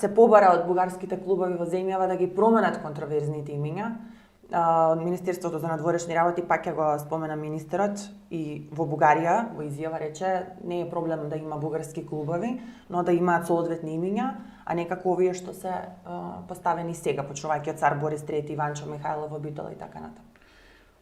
се побара од бугарските клубови во земјава да ги променат контроверзните имиња. Од Министерството за надворешни работи пак ја го спомена министерот и во Бугарија во изјава рече не е проблем да има бугарски клубови, но да имаат соодветни имиња, а не како овие што се поставени сега, почнувајќи од цар Борис III, Иванчо Михајлов, Битола и така натаму.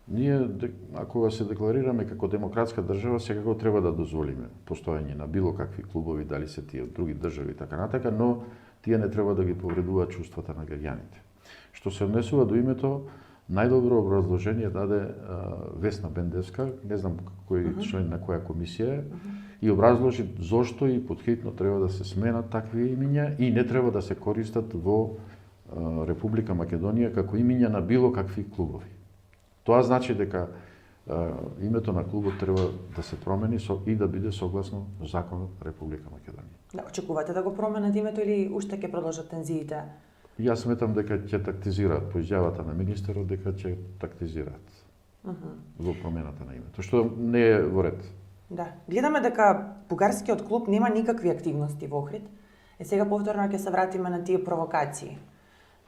Ние, ако се декларираме како демократска држава, секако треба да дозволиме постоење на било какви клубови, дали се тие од други држави и така натака, но тие не треба да ги повредуваат чувствата на граѓаните. Што се однесува до името, најдобро образложение даде Весна Бендевска, не знам кој член на која комисија е, и образложи зошто и подхитно треба да се сменат такви имиња и не треба да се користат во Република Македонија како имиња на било какви клубови. Тоа значи дека името на клубот треба да се промени и да биде согласно законот на Република Македонија. Да, очекувате да го променат името или уште ќе продолжат тензиите? Јас сметам дека ќе тактизираат по изјавата на министерот, дека ќе тактизираат во промената на името, што не е во ред. Да, гледаме дека бугарскиот клуб нема никакви активности во Охрид. Сега повторно ќе се вратиме на тие провокации.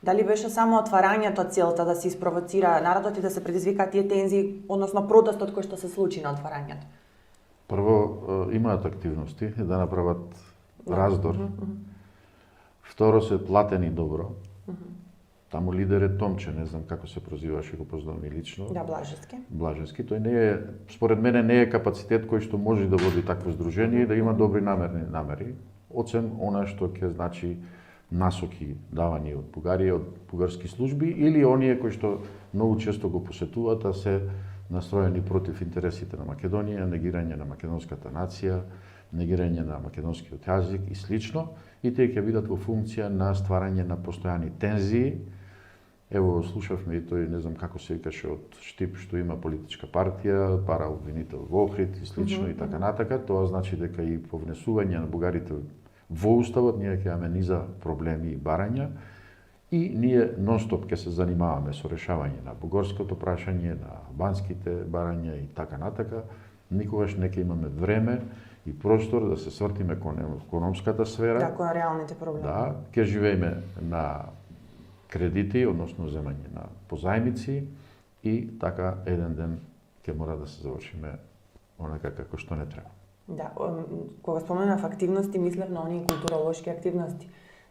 Дали беше само отварањето целта да се испровоцира народот и да се предизвикаат тие тензии, односно протестот кој што се случи на отварањето? Прво, имаат активности да направат раздор. Второ, се платени добро. Таму лидер е Томче, не знам како се прозиваше, го познавам и лично. Да, Блажевски. Блажевски. Тој не е, според мене, не е капацитет кој што може да води такво здружение и да има добри намери. Освен она што ќе значи насоки давани од Бугарија, од бугарски служби или оние кои што многу често го посетуваат, а се настроени против интересите на Македонија, негирање на македонската нација, негирање на македонскиот јазик и слично, и тие ќе бидат во функција на стварање на постојани тензии. Ево, слушавме и тој, не знам како се викаше, од Штип, што има политичка партија, пара обвинител во Охрид и слично и така натака. Тоа значи дека и по внесување на бугарите во уставот ние ќе имаме низа проблеми и барања и ние нонстоп ќе се занимаваме со решавање на бугарското прашање, на албанските барања и така натака. Никогаш не ќе имаме време и простор да се свртиме кон економската сфера. Да, кон реалните проблеми. Да, ќе живееме на кредити, односно земање на позајмици и така еден ден ќе мора да се завршиме онака како што не треба. Да, кога споменав активности, мислев на оние културолошки активности.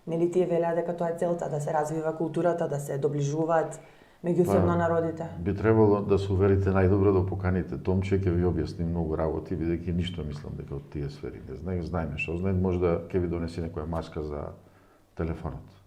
Нели тие велеа дека тоа е целта, да се развива културата, да се доближуваат меѓусебно народите? Би требало да се уверите најдобро да поканите Томче, ќе ви објасни многу работи, бидејќи ништо мислам дека од тие сфери не знае. Знаеме што знае, може да ќе ви донесе некоја маска за телефонот.